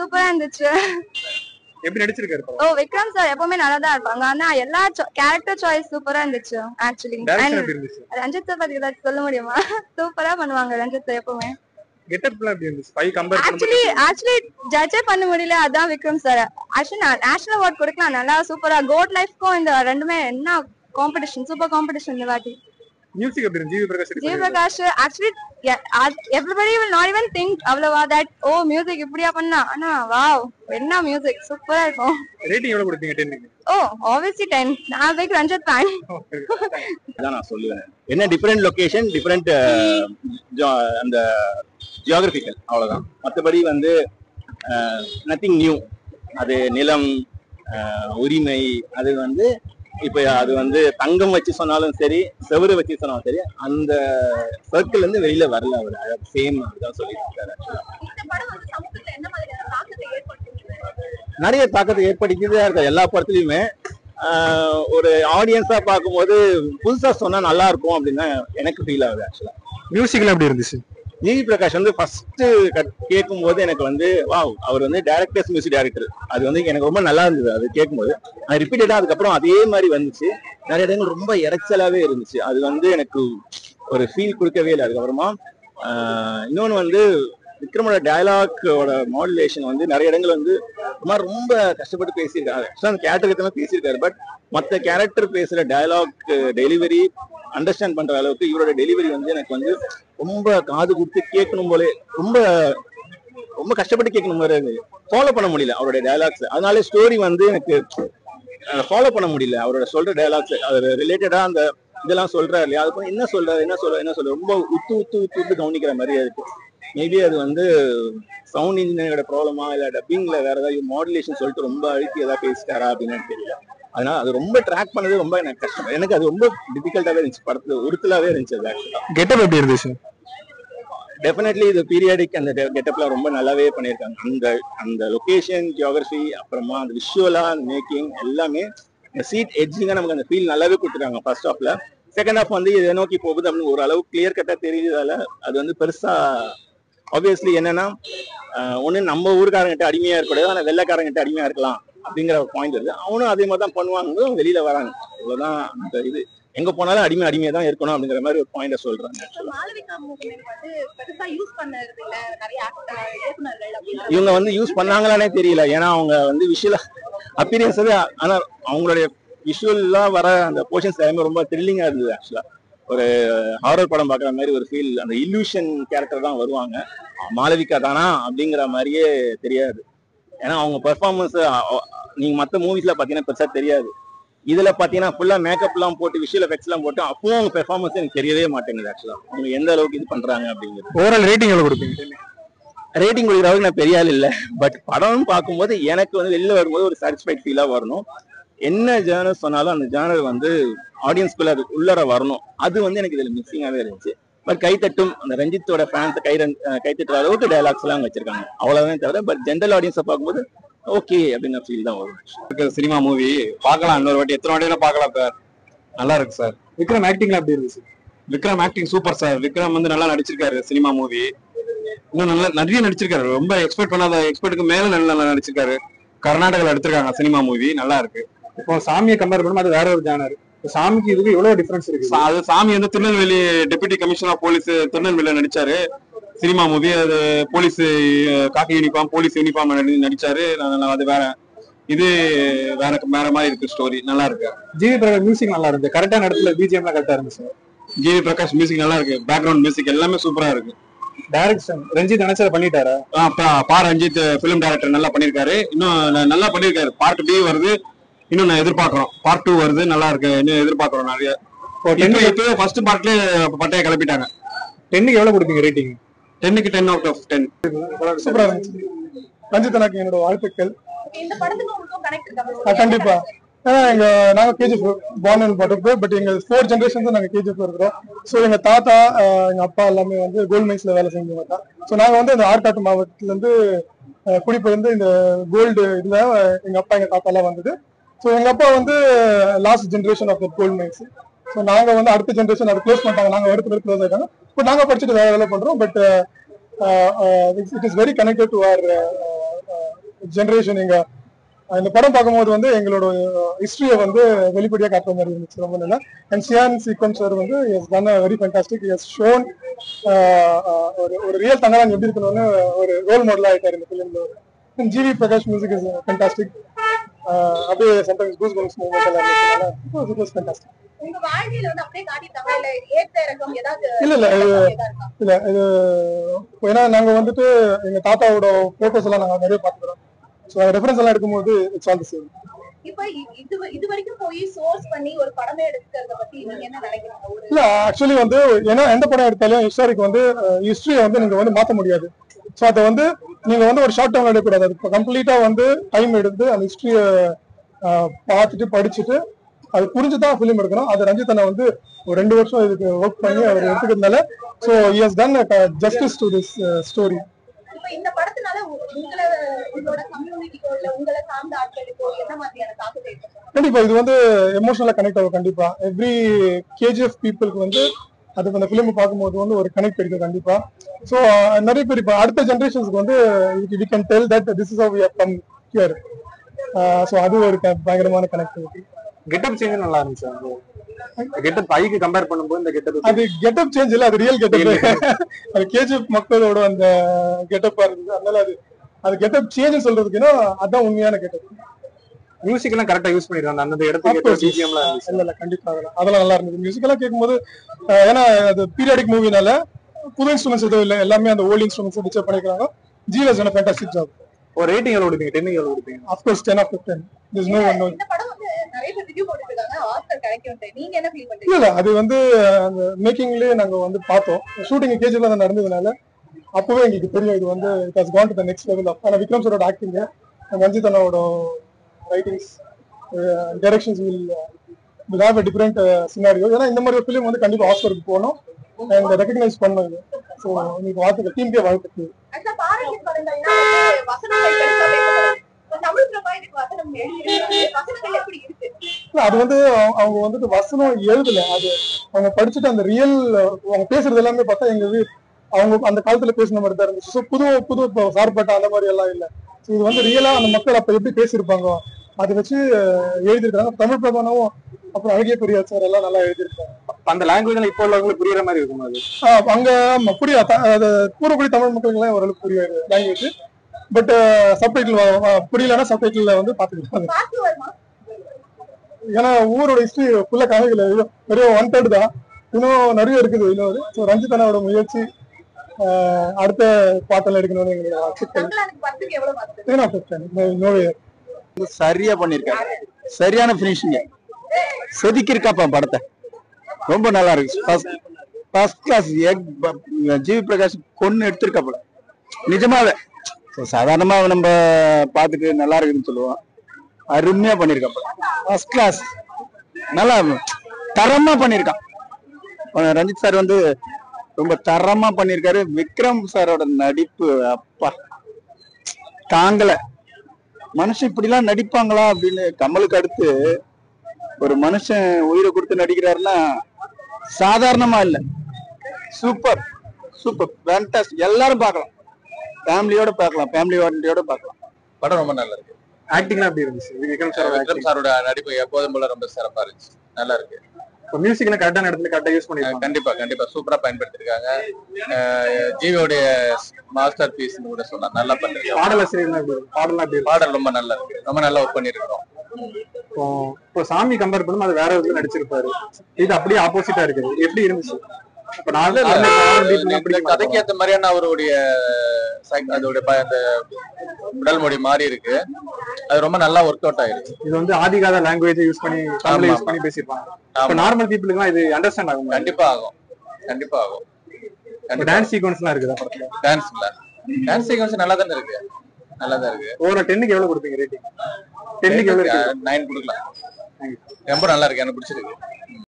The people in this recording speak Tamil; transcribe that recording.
சூப்பரா இருந்துச்சு. எப்படி நடிச்சிருக்காரு? ஓ விக்ரம் சார் எப்பவுமே நல்லா தான் இருப்பாங்க. ஆனா எல்லா கேரக்டர் சாய்ஸ் சூப்பரா இருந்துச்சு ஆக்சுவலி. ரஞ்சித் சார் பத்தி ஏதாவது சொல்ல முடியுமா? சூப்பரா பண்ணுவாங்க ரஞ்சித் சார் எப்பவுமே. கெட்டப்லாம் எப்படி இருந்துச்சு? ஸ்பை கம்பேர் ஆக்சுவலி ஜட்ஜே பண்ண முடியல. அதான் Vikram sir. Actually national award கொடுக்கலாம். நல்லா சூப்பரா கோட் லைஃப்க்கும் இந்த ரெண்டுமே என்ன காம்படிஷன், சூப்பர் காம்படிஷன் இந்த வாட்டி. மியூசிக் எப்படி இருந்துச்சு? GV Prakash actually everybody will not even think அவ்வளவா that ஓ மியூசிக் இப்படியா பண்ணா. ஆனா வாவ் என்ன மியூசிக் சூப்பரா இருக்கும். ரேட்டிங் எவ்வளவு கொடுப்பீங்க 10 க்கு? ஓ obviously 10. நான் big ரஞ்சித் fan. அதான் நான் சொல்லுவேன். என்ன டிஃபரண்ட் லொகேஷன், டிஃபரண்ட் அந்த ஜியோகிராபிக்கல் அவ்வளவுதான். மற்றபடி வந்து நத்திங் நியூ. அது நிலம், உரிமை, அது வந்து இப்ப அது வந்து தங்கம் வச்சு சொன்னாலும் சரி, செவரு வச்சு சொன்னாலும் சரி, அந்த சர்க்கிள் இருந்து வெளியில வரல. அவர் சேம் தான் சொல்லியிருக்காரு. நிறைய தாக்கத்தை ஏற்படுத்திதான் இருக்க எல்லா படத்துலயுமே. ஒரு ஆடியன்ஸா பார்க்கும்போது புதுசா சொன்னா நல்லா இருக்கும் அப்படின்னு எனக்கு ஃபீல் ஆகுது. ஆக்சுவலா மியூசிக்ல எப்படி இருந்துச்சு? ஜிவி பிரகாஷ் வந்து ஃபர்ஸ்ட் கேட்கும் போது எனக்கு வந்து வாவ், அவர் வந்து டைரக்டர்ஸ் மியூசிக் டைரக்டர். அது வந்து எனக்கு ரொம்ப நல்லா இருந்தது. அது கேட்கும்போது அது ரிப்பீட்டடா அதுக்கப்புறம் அதே மாதிரி வந்துச்சு. நிறைய இடங்கள் ரொம்ப இறைச்சலாவே இருந்துச்சு. அது வந்து எனக்கு ஒரு ஃபீல் கொடுக்கவே இல்லை. அதுக்கப்புறமா இன்னொன்னு வந்து விக்ரமோட டயலாக்கோட மாடுலேஷன் வந்து நிறைய இடங்கள் வந்து ரொம்ப கஷ்டப்பட்டு பேசியிருக்காரு. அந்த கேரக்டர் பேசியிருக்காரு. பட் மற்ற கேரக்டர் பேசுற டயலாக் டெலிவரி அண்டர்ஸ்டாண்ட் பண்ற அளவுக்கு இவரோட டெலிவரி வந்து எனக்கு வந்து ரொம்ப காது கொடுத்து கேட்கணும் போலே, ரொம்ப ரொம்ப கஷ்டப்பட்டு கேட்கணும் போல ஃபாலோ பண்ண முடியல அவரோட டயலாக்ஸ். அதனால ஸ்டோரி வந்து எனக்கு ஃபாலோ பண்ண முடியல. அவரோட சொல்ற டயலாக்ஸ் அது ரிலேட்டடா அந்த இதெல்லாம் சொல்றாரு இல்லையா, அதுக்கு என்ன சொல்ற ரொம்ப உத்து கவனிக்கிற மாதிரியா இருக்கு. மேபி அது வந்து சவுண்ட் இன்ஜினியரோட ப்ராப்ளமா இல்ல டப்பிங்ல வேற ஏதாவது மாடுலேஷன் சொல்லிட்டு ரொம்ப அழுத்தி ஏதாவது பேசிட்டாரா அப்படின்னு தெரியல. அதனால அது ரொம்ப ட்ராக் பண்ணது ரொம்ப எனக்கு கஷ்டம். எனக்கு அது ரொம்ப டிஃபிகல்ட்டாவே இருந்துச்சு. படத்துல உறுத்தலாவே இருந்துச்சு. அது ஆக்சுவலா கெட்டப் எப்படி இருந்துச்சு? டெஃபினெட்லி இது பீரியாடிக் அந்த கெட்டப்ல ரொம்ப நல்லாவே பண்ணியிருக்காங்க. அந்த அந்த லொகேஷன், ஜியோகிராஃபி, அப்புறமா அந்த விஷுவலா மேக்கிங் எல்லாமே சீட் எட்ஜிங்கா நமக்கு அந்த ஃபீல் நல்லாவே கொடுத்துருக்காங்க ஃபர்ஸ்ட் ஹாஃப்ல. செகண்ட் ஹாஃப் வந்து இதை நோக்கி போகுது அப்படின்னு ஒரு அளவு கிளியர் கட்டா தெரியுதால அது வந்து பெருசா ஆப்வியஸ்லி என்னன்னா ஒண்ணு நம்ம ஊருக்காரங்கிட்ட அடிமையா இருக்கக்கூடாது, ஆனா வெள்ளைக்காரங்கிட்ட அடிமையா இருக்கலாம் அப்படிங்கிற ஒரு பாயிண்ட் வருது. அவனும் அதே மாதிரி தான் பண்ணுவாங்க, வெளியில வராங்க. அவ்வளவுதான். அந்த இது எங்க போனாலும் அடிமையா தான் இருக்கணும் அப்படிங்கிற மாதிரி ஒரு பாயிண்ட சொல்றாங்க. இவங்க வந்து யூஸ் பண்ணாங்களானே தெரியல. ஏன்னா அவங்க வந்து விஷுவலா அப்பீரியன்ஸ், ஆனா அவங்களுடைய விஷுவலா வர அந்த போர்ஷன்ஸ் எல்லாமே ரொம்ப த்ரில்லிங்கா இருந்தது. ஆக்சுவலா ஒரு ஹாரர் படம் பாக்குற மாதிரி ஒரு ஃபீல். அந்த இல்லூஷன் கேரக்டர் தான் வருவாங்க. மாளவிகா தானா அப்படிங்கிற மாதிரியே தெரியாது. ஏன்னா அவங்க பெர்ஃபார்மன்ஸ் நீங்க மற்ற மூவிஸ்ல பாத்தீங்கன்னா பெருசா தெரியாது. இதுல பாத்தீங்கன்னா ஃபுல்லா மேக்கப் எல்லாம் போட்டு விஷுவல் எஃபெக்ட்ஸ் எல்லாம் போட்டு அப்பவும் அவங்க பெர்ஃபார்மன்ஸ் எனக்கு தெரியவே மாட்டேங்குது. ஆக்சுவலா அவங்க எந்த அளவுக்கு இது பண்றாங்க அப்படிங்கிறது. ஓவரால் ரேட்டிங் எவ்வளவு கொடுப்பீங்க? ரேட்டிங் கொடுக்குற அளவுக்கு நான் பெரிய ஆள் இல்லை. பட் படம் பார்க்கும்போது எனக்கு வந்து வெளில வரும்போது ஒரு சாட்டிஸ்ஃபைட் ஃபீலா வரணும். என்ன ஜேர்னர் சொன்னாலும் அந்த ஜேர்னர் வந்து ஆடியன்ஸ்குள்ள அது உள்ளர வரணும். அது வந்து எனக்கு இதுல மிக்சிங்காவே இருந்துச்சு. பட் கைத்தட்டும் அந்த ரஞ்சித்தோட ஃபேன்ஸ் கைத்தட்டுற அளவுக்கு டயலாக்ஸ் எல்லாம் வச்சிருக்காங்க. அவ்வளவுதான் தவிர பட் ஜென்ரல் ஆடியன்ஸை பார்க்கும்போது ஓகே அப்படின்னு ஃபீல் தான் வரும். சினிமா மூவி பார்க்கலாம், இன்னொரு வாட்டி எத்தனை வாட்டியெல்லாம் பார்க்கலாம் சார். நல்லா இருக்கு சார். விக்ரம் ஆக்டிங்ல எப்படி இருந்துச்சு? Vikram acting super sir. Vikram வந்து நல்லா நடிச்சிருக்காரு. சினிமா மூவி இன்னும் நல்லா நிறைய நடிச்சிருக்காரு. ரொம்ப எக்ஸ்பெக்ட் பண்ணாத எக்ஸ்பெக்ட்டுக்கு மேல நல்லா நடிச்சிருக்காரு. கர்நாடகால எடுத்திருக்காங்க சினிமா மூவி, நல்லா இருக்கு. இப்போ சாமியை கம்பேர் பண்ணும் அது வேற ஒரு ஜானர். சாமிக்கு இதுக்கு எவ்வளவு டிஃபரன்ஸ் இருக்கு? அது சாமி வந்து Tirunelveli deputy commissioner of police திருநெல்வேலியில நடிச்சாரு. சினிமா மூவி அது போலீஸ் காக்கி யூனிஃபார்ம், போலீஸ் யூனிஃபார்ம் நடிச்சாரு. அது வேற, இது வேற மாதிரி இருக்கு. ஸ்டோரி நல்லா இருக்கு. ஜிவி பிரகாஷ் மியூசிக் நல்லா இருக்கு. கரெக்டான இடத்துல பிஜிஎம் கரெக்டா இருந்துச்சு. ஜிவி பிரகாஷ் மியூசிக் நல்லா இருக்கு. பேக்ரவுண்ட் மியூசிக் எல்லாமே சூப்பரா இருக்கு. டைரக்ஷன் ரஞ்சித் நினைச்சதை பண்ணிட்டாரா? ரஞ்சித் பிலிம் டைரக்டர் நல்லா பண்ணிருக்காரு. இன்னும் நல்லா பண்ணிருக்காரு. பார்ட் B வருது, இன்னும் நான் எதிர்பார்க்கிறோம். பார்ட் 2 வருது, நல்லா இருக்கு. இன்னும் எதிர்பார்க்கிறோம் நிறைய. இப்போ ஃபர்ஸ்ட் பார்ட்லயே பட்டைய கிளப்பிட்டாங்க. 10க்கு எவ்வளவு கொடுப்பீங்க ரேட்டிங்? 10க்கு 10 out of 10. சூப்பரா இருந்துச்சு. ரஞ்சித் எனக்கு என்னோட வாழ்த்துக்கள். கண்டிப்பா நாங்க கேஜிஎஃப் பார்ன் பட்டிருக்கோம். பட் எங்க 4 ஜெனரேஷன் நாங்க கேஜிஎஃப் இருக்கிறோம். ஸோ எங்க தாத்தா எங்க அப்பா எல்லாமே வந்து கோல்ட் மைன்ஸ்ல வேலை செஞ்சவங்க தான். ஸோ நாங்க வந்து இந்த ஆற்காட்டு மாவட்டத்துல இருந்து குடிபெயர்ந்து இந்த கோல்டு இதுல எங்க அப்பா எங்க தாத்தா எல்லாம் வந்தது. ஸோ எங்க அப்பா வந்து last generation of gold mines. So நாங்க வந்து அடுத்த ஜென்ரேஷன் அதை க்ளோஸ் பண்ணிட்டாங்க. நாங்க அடுத்த க்ளோஸ் ஆயிட்டாங்க. பட் நாங்க படிச்சுட்டு வேற வேலை பண்றோம். But it is very connected to our generation எங்க இந்த படம் பார்க்கும்போது வந்து எங்களோட ஹிஸ்டரியை வந்து வெளிப்படையா காட்டுற மாதிரி இருந்துச்சு ரொம்ப நல்லா. அண்ட் சியான் சீக்வன்ஸ் சார் வந்து வெரி ஃபேண்டாஸ்டிக். ஷோன் ஒரு ரியல் தங்கரான் எப்படி இருக்கணும்னு ஒரு ரோல் மாடலா ஆயிட்டாரு இந்த ஃபிலிம்ல. G V Prakash music is fantastic. அப்படியே சம்டைம்ஸ் கூஸ் பம்ப்ஸ் மூவ்மெண்ட் எல்லாம் இருந்துச்சு. It was fantastic. உங்க வாழ்க்கையில வந்து அப்படியே காட்டிட்டாங்க இல்ல ஏத்த இறக்கம் ஏதாவது? இல்ல இது ஏன்னா நாங்க வந்துட்டு எங்க தாத்தாவோட போட்டோஸ் எல்லாம் நாங்க நிறைய பாத்துக்கிறோம். சோ ரெஃபரன்ஸ் எல்லாம் எடுக்கும்போது இட்ஸ் ஆல் தி சேம். இப்ப இது வரைக்கும் போய் சோர்ஸ் பண்ணி ஒரு படமே எடுக்கிறத பத்தி நீங்க என்ன நினைக்கிறீங்க? இல்ல ஆக்சுவலி வந்து ஏன்னா எந்த படம் எடுத்தாலும் ஹிஸ்டாரிக் வந்து ஹிஸ்டரியை வந்து நீங்க வந்து மாத்த முடியாது. சோ அதை வந்து நீங்க வந்து ஒரு ஷார்ட் டேர்ம்ல எடுக்கக்கூடாது. அது கம்ப்ளீட்டா வந்து டைம் எடுத்து அந்த ஹிஸ்டரிய பார்த்துட்டு படிச்சுட்டு அது புரிஞ்சுதான் ஃபிலிம் எடுக்கணும். அது ரஞ்சித் அண்ணா வந்து ஒரு 2 வருஷம் இதுக்கு ஒர்க் பண்ணி அவர் எடுத்துக்கிறதுனால so he has done justice to this story. இப்ப இந்த படத்தினால உங்களோட கம்யூனிட்டிக்கோ இல்ல உங்களை சார்ந்த ஆட்களுக்கோ என்ன மாதிரியான தாக்கத்தை ஏற்படுத்தும்? கண்டிப்பா இது வந்து எமோஷனலா கனெக்ட் ஆகும். கண்டிப்பா எவ்ரி கேஜிஎஃப் பீப்புளுக்கு வந்து அதுக்கு அந்த பிலிம் பார்க்கும்போது வந்து ஒரு கனெக்ட் இருக்கு கண்டிப்பா. ஸோ நிறைய பேர் இப்போ அடுத்த ஜென்ரேஷன்ஸ்க்கு வந்து we can tell that this is how we have come here. So அது ஒரு பயங்கரமான கனெக்டிவிட்டி. கெட்டப் சேஞ்ச் நல்லா இருந்துச்சு. அந்த கெட்டப் ஐக்கு கம்பேர் பண்ணும்போது இந்த கெட்டப் அது கெட்டப் சேஞ்ச் இல்ல, அது ரியல் கெட்டப். அது கேஜிஎஃப் மக்களோட அந்த கெட்டப்பா இருந்தது. அதனால அது கெட்டப் சேஞ்ச் சொல்றதுக்குன்னா அதான் உண்மையான கெட்டப். மியூசிக் எல்லாம் கரெக்டா யூஸ் பண்ணிருக்காங்க அந்த இடத்துக்கு. பிஜிஎம்ல இல்ல கண்டிப்பா அதெல்லாம் நல்லா இருந்தது. மியூசிக் எல்லாம் கேட்கும்போது ஏன்னா அது பீரியாடிக் மூவினால புது இன்ஸ்ட்ருமெண்ட்ஸ் எதுவும் இல்லை, எல்லாமே அந்த ஓல்ட் இன்ஸ்ட்ருமெண்ட்ஸ் டிச்சர் பண்ணிக்கிறாங்க. ஜிஎஸ் என்ன ஃபேண்டாஸ்டிக் ஜாப். ஒரு ரேட்டிங் எவ்வளவு கொடுப்பீங்க? 10 எவ்வளவு கொடுப்பீங்க? Of course 10 out of 10. There's no one. இந்த படம் வந்து நிறைய பேர் ரிவ்யூ போட்டுருக்காங்க, ஆஸ்கர் கிடைக்கும்னு. நீங்க என்ன ஃபீல் பண்றீங்க? இல்ல அது வந்து அந்த மேக்கிங்லயே நாங்க வந்து பார்த்தோம். ஷூட்டிங் கேஜில தான் நடந்ததுனால அப்பவே எங்களுக்கு தெரியும் இது வந்து it has gone to the next level. ஆனா விக்ரம் சாரோட ஆக்டிங், ரஞ்சித் அண்ணாவோட writings, directions will have a different scenario. ஏன்னா இந்த மாதிரி ஒரு ஃபிலிம் வந்து கண்டிப்பா ஆஸ்கருக்கு போகணும் அண்ட் ரெகக்னைஸ் பண்ணணும். இது ஸோ உங்களுக்கு வாழ்த்துக்கள், டீமுக்கே வாழ்த்துக்கள். பாரதிய படங்கள்னா வசனங்கள் பெருசா பேசப்படுது. தமிழ் பிரபா இதுக்கு வசனம் எழுதியிருக்காங்க. வசனங்கள் எப்படி இருக்கு? அது வந்து அவங்க வந்துட்டு வசனம் எழுதல, அது அவங்க படிச்சுட்டு அந்த ரியல் அவங்க பேசுறது எல்லாமே பார்த்தா எங்க அவங்க அந்த காலத்துல பேசின மாதிரி தான் இருந்துச்சு. ஸோ புது சார்பட்ட அந்த மாதிரி எல்லாம் இல்லை. ஸோ இது வந்து ரியலா அந்த மக்கள் அப்ப எப்படி பேசியிருப்பாங்க அதை வச்சு எழுதியிருக்காங்க. தமிழ் பிரபானவும் அப்புறம் அழகிய பெரியார் சார் எல்லாம் நல்லா எழுதியிருக்காங்க. அந்த லாங்குவேஜ்ல இப்போ உள்ளவங்களுக்கு புரியுற மாதிரி இருக்கும். அது அங்க புரியாது, பூர்வக்குடி தமிழ் மக்களுக்கு எல்லாம் ஓரளவுக்கு புரியாது லாங்குவேஜ். பட் சப்டைட்டில் புரியலன்னா சப்டைட்டில் வந்து பாத்துக்கிட்டாங்க. ஏன்னா ஊரோட ஹிஸ்டரி ஃபுல்லா காமிக்கல, வெறும் 1/3 தான், இன்னும் நிறைய இருக்குது இன்னொரு. ஸோ ரஞ்சித் அண்ணாவோட முயற்சி அடுத்த பாட்டெல்லாம் எடுக்கணும்னு எங்களோட சரியா பண்ணிருக்காரு. சரியான பினிஷிங், செதுக்கி இருக்காப்பா படத்தை. ரொம்ப நல்லா இருக்கு. First class. ஜிவி பிரகாஷ் கொன்னு எடுத்திருக்காப்புல நிஜமாவே. சாதாரணமா நம்ம பார்த்துட்டு நல்லா இருக்குன்னு சொல்லுவோம், அருமையா பண்ணிருக்காப்புல. ஃபர்ஸ்ட் கிளாஸ், நல்லா தரமா பண்ணிருக்கான். ரஞ்சித் சார் வந்து ரொம்ப தரமா பண்ணிருக்காரு. விக்ரம் சாரோட நடிப்பு அப்பா தாங்கல. மனுஷன் இப்படி எல்லாம் நடிப்பாங்களா அப்படின்னு. கமலுக்கு அடுத்து ஒரு மனுஷன் உயிரை கொடுத்து நடிக்கிறாருன்னா சாதாரணமா இல்ல. Super super fantastic. எல்லாரும் பார்க்கலாம், ஃபேமிலியோட பார்க்கலாம், ஃபேமிலி வாரண்டியோட பார்க்கலாம். படம் ரொம்ப நல்லா இருக்கு. ஆக்டிங்லாம் எப்படி இருந்துச்சு? விக்ரம் சாரோட நடிப்பு எப்போதும் போல ரொம்ப சிறப்பா இருந்துச்சு, நல்லா இருக்கு. மியூசிக்ல கரெக்டான இடத்துல கரெக்டா யூஸ் பண்ணிருக்காங்க. கண்டிப்பா சூப்பரா பயன்படுத்திருக்காங்க. ஜிவியோடைய மாஸ்டர் பீஸ் கூட சொல்லலாம், நல்லா பண்ணிருக்காங்க. பாடல் ரொம்ப நல்லா இருக்கு, ரொம்ப நல்லா ஒர்க் பண்ணிருக்கோம். இப்போ சாமி கம்பேர் பண்ணும் அது வேற விதத்துல நடிச்சிருப்பாரு, இது அப்படியே ஆப்போசிட்டா இருக்குது. எப்படி இருந்துச்சு? கதைக்கு ஏற்ற மாதிரியான அவருடைய அதோட அந்த உடல் மொழி மாறி இருக்கு, அது ரொம்ப நல்லா ஒர்க் அவுட் ஆயிருக்கு. இது வந்து ஆதிகால லாங்குவேஜ் யூஸ் பண்ணி தமிழ் யூஸ் பண்ணி பேசிருப்பாங்க. இப்ப நார்மல் பீப்புளுக்கு இது அண்டர்ஸ்டாண்ட் ஆகும். கண்டிப்பா ஆகும். டான்ஸ் சீக்வன்ஸ்லாம் இருக்குதா படத்துல? டான்ஸ் சீக்வன்ஸ் நல்லா தானே இருக்கு, ஓவரா 10க்கு எவ்வளவு கொடுப்பீங்க ரேட்டிங்? 10க்கு எவ்வளவு? 9 கொடுக்கலாம். ரொம்ப நல்லா இருக்கு, எனக்கு பிடிச்சிருக்கு.